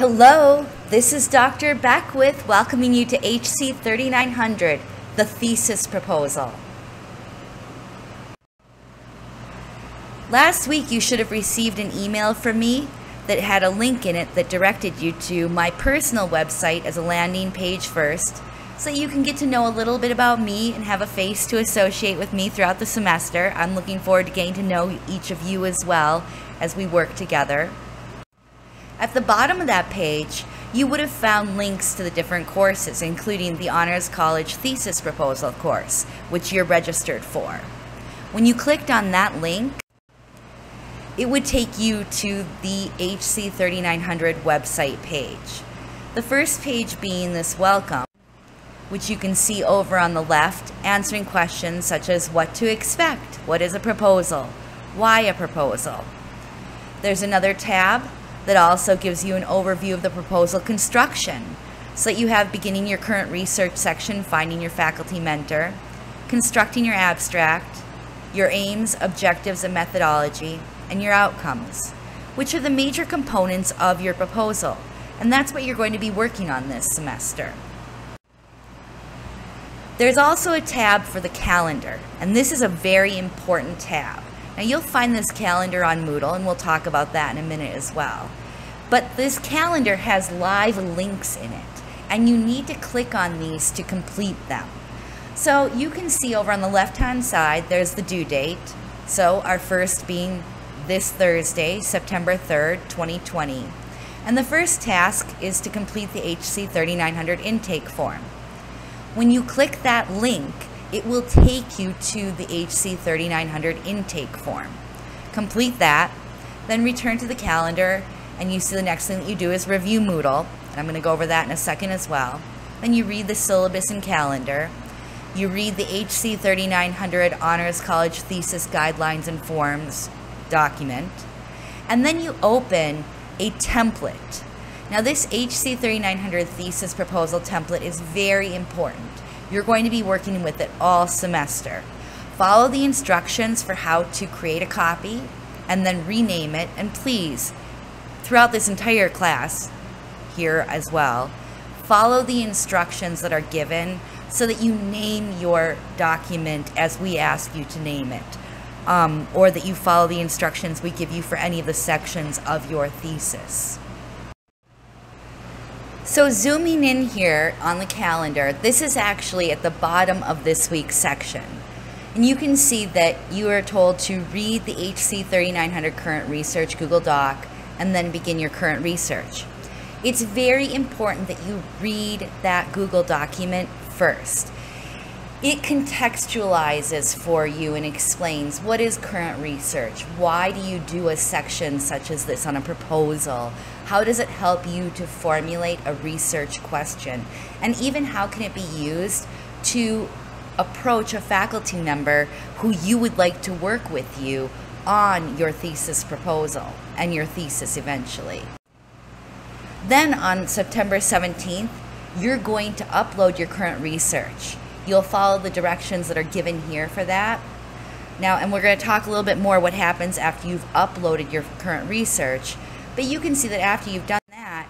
Hello, this is Dr. Beckwith welcoming you to HC 3900, the thesis proposal. Last week you should have received an email from me that had a link in it that directed you to my personal website as a landing page first, so you can get to know a little bit about me and have a face to associate with me throughout the semester. I'm looking forward to getting to know each of you as well as we work together. At the bottom of that page, you would have found links to the different courses, including the Honors College Thesis Proposal course, which you're registered for. When you clicked on that link, it would take you to the HC 3900 website page. The first page being this welcome, which you can see over on the left, answering questions such as what to expect, what is a proposal, why a proposal. There's another tab that also gives you an overview of the proposal construction, so that you have beginning your current research section, finding your faculty mentor, constructing your abstract, your aims, objectives, and methodology, and your outcomes, which are the major components of your proposal. And that's what you're going to be working on this semester. There's also a tab for the calendar, and this is a very important tab. Now you'll find this calendar on Moodle, and we'll talk about that in a minute as well. But this calendar has live links in it, and you need to click on these to complete them. So you can see over on the left-hand side, there's the due date. So our first being this Thursday, September 3rd, 2020. And the first task is to complete the HC 3900 intake form. When you click that link, it will take you to the HC 3900 intake form. Complete that, then return to the calendar, and you see the next thing that you do is review Moodle. And I'm going to go over that in a second as well. Then you read the syllabus and calendar. You read the HC 3900 Honors College Thesis Guidelines and Forms document. And then you open a template. Now this HC 3900 thesis proposal template is very important. You're going to be working with it all semester. Follow the instructions for how to create a copy and then rename it. And please, throughout this entire class here as well, follow the instructions that are given so that you name your document as we ask you to name it, or that you follow the instructions we give you for any of the sections of your thesis. So zooming in here on the calendar, this is actually at the bottom of this week's section. And you can see that you are told to read the HC 3900 Current Research Google Doc and then begin your current research. It's very important that you read that Google document first. It contextualizes for you and explains what is current research, why do you do a section such as this on a proposal, how does it help you to formulate a research question, and even how can it be used to approach a faculty member who you would like to work with you on your thesis proposal and your thesis eventually. Then on September 17th, you're going to upload your current research. You'll follow the directions that are given here for that. Now, and we're going to talk a little bit more what happens after you've uploaded your current research. But you can see that after you've done that,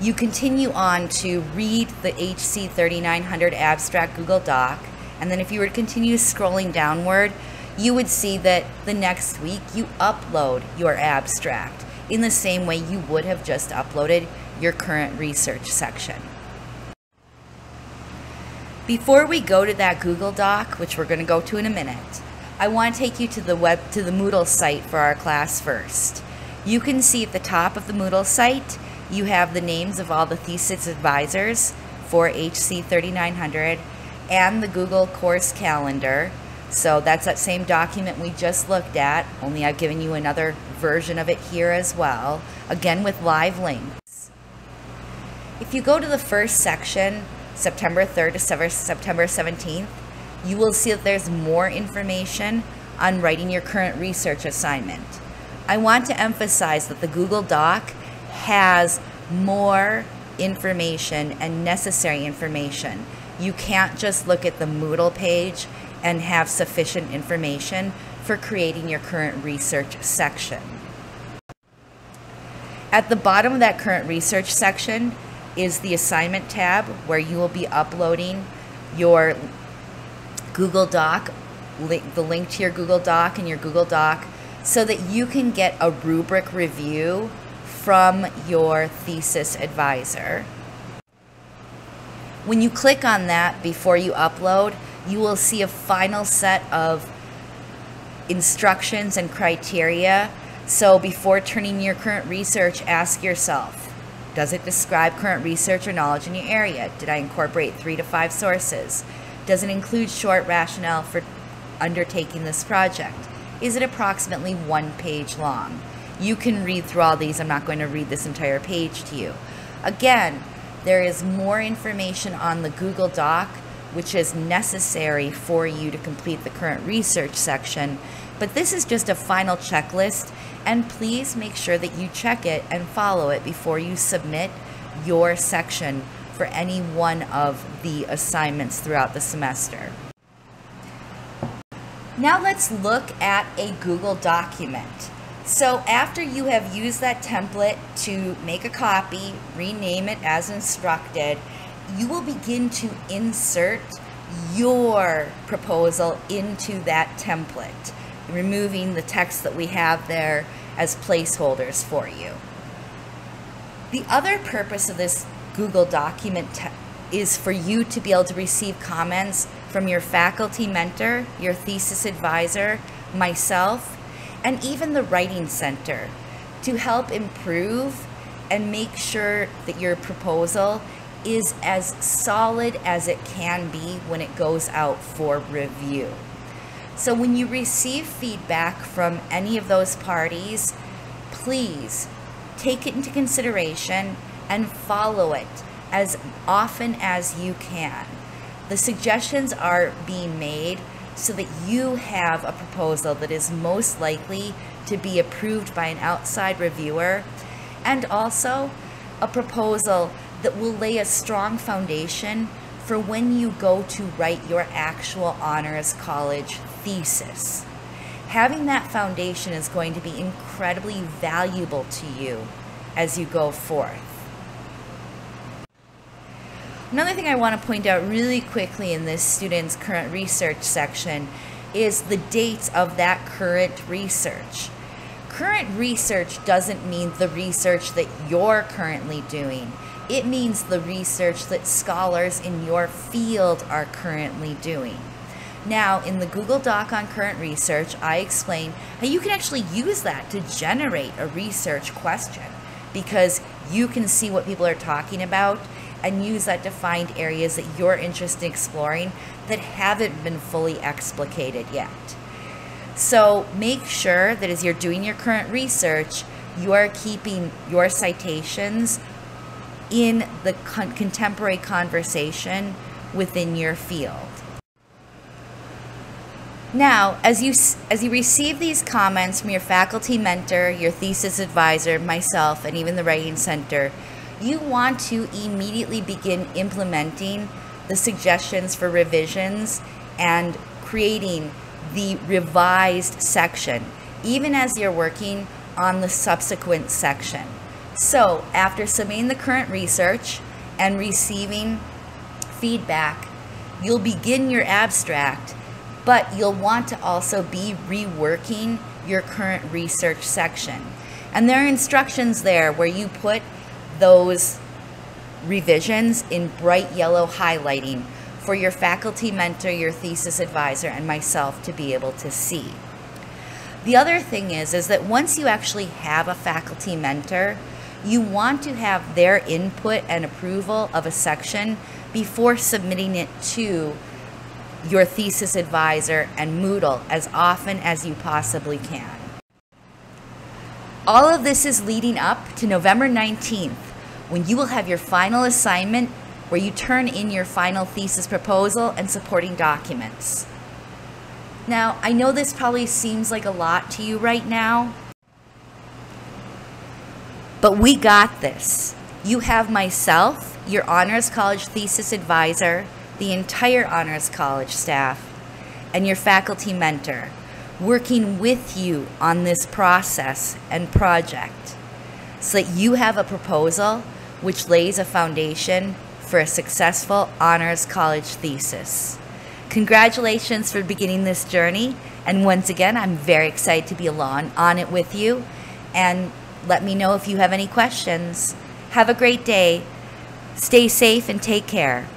you continue on to read the HC 3900 Abstract Google Doc. And then if you were to continue scrolling downward, you would see that the next week you upload your abstract in the same way you would have just uploaded your current research section. Before we go to that Google Doc, which we're going to go to in a minute, I want to take you to the Moodle site for our class first. You can see at the top of the Moodle site, you have the names of all the thesis advisors for HC 3900 and the Google course calendar. So that's that same document we just looked at, only I've given you another version of it here as well, again with live links. If you go to the first section, September 3rd to September 17th, you will see that there's more information on writing your current research assignment. I want to emphasize that the Google Doc has more information and necessary information. You can't just look at the Moodle page and have sufficient information for creating your current research section. At the bottom of that current research section is the assignment tab where you will be uploading your Google Doc, the link to your Google Doc and your Google Doc, so that you can get a rubric review from your thesis advisor. When you click on that before you upload, you will see a final set of instructions and criteria. So before turning your current research, ask yourself, does it describe current research or knowledge in your area? Did I incorporate 3 to 5 sources? Does it include short rationale for undertaking this project? Is it approximately 1 page long? You can read through all these. I'm not going to read this entire page to you. Again, there is more information on the Google Doc, which is necessary for you to complete the current research section. But this is just a final checklist, and please make sure that you check it and follow it before you submit your section for any one of the assignments throughout the semester. Now let's look at a Google document. So after you have used that template to make a copy, rename it as instructed, you will begin to insert your proposal into that template, removing the text that we have there as placeholders for you. The other purpose of this Google document is for you to be able to receive comments from your faculty mentor, your thesis advisor, myself, and even the Writing Center to help improve and make sure that your proposal is as solid as it can be when it goes out for review. So when you receive feedback from any of those parties, please take it into consideration and follow it as often as you can. The suggestions are being made so that you have a proposal that is most likely to be approved by an outside reviewer, and also a proposal that will lay a strong foundation for when you go to write your actual honors college thesis. Having that foundation is going to be incredibly valuable to you as you go forth. Another thing I want to point out really quickly in this student's current research section is the dates of that current research. Current research doesn't mean the research that you're currently doing. It means the research that scholars in your field are currently doing. Now, in the Google Doc on current research, I explain how you can actually use that to generate a research question, because you can see what people are talking about and use that to find areas that you're interested in exploring that haven't been fully explicated yet. So make sure that as you're doing your current research, you are keeping your citations in the contemporary conversation within your field. Now, as you receive these comments from your faculty mentor, your thesis advisor, myself, and even the Writing Center, you want to immediately begin implementing the suggestions for revisions and creating the revised section, even as you're working on the subsequent section. So after submitting the current research and receiving feedback, you'll begin your abstract, but you'll want to also be reworking your current research section. And there are instructions there where you put those revisions in bright yellow highlighting for your faculty mentor, your thesis advisor, and myself to be able to see. The other thing is that once you actually have a faculty mentor, you want to have their input and approval of a section before submitting it to your thesis advisor and Moodle as often as you possibly can. All of this is leading up to November 19th, when you will have your final assignment where you turn in your final thesis proposal and supporting documents. Now, I know this probably seems like a lot to you right now, but we got this. You have myself, your Honors College thesis advisor, the entire Honors College staff, and your faculty mentor working with you on this process and project. so that you have a proposal which lays a foundation for a successful honors college thesis. Congratulations for beginning this journey, and once again, I'm very excited to be along on it with you, and let me know if you have any questions. Have a great day. Stay safe and take care.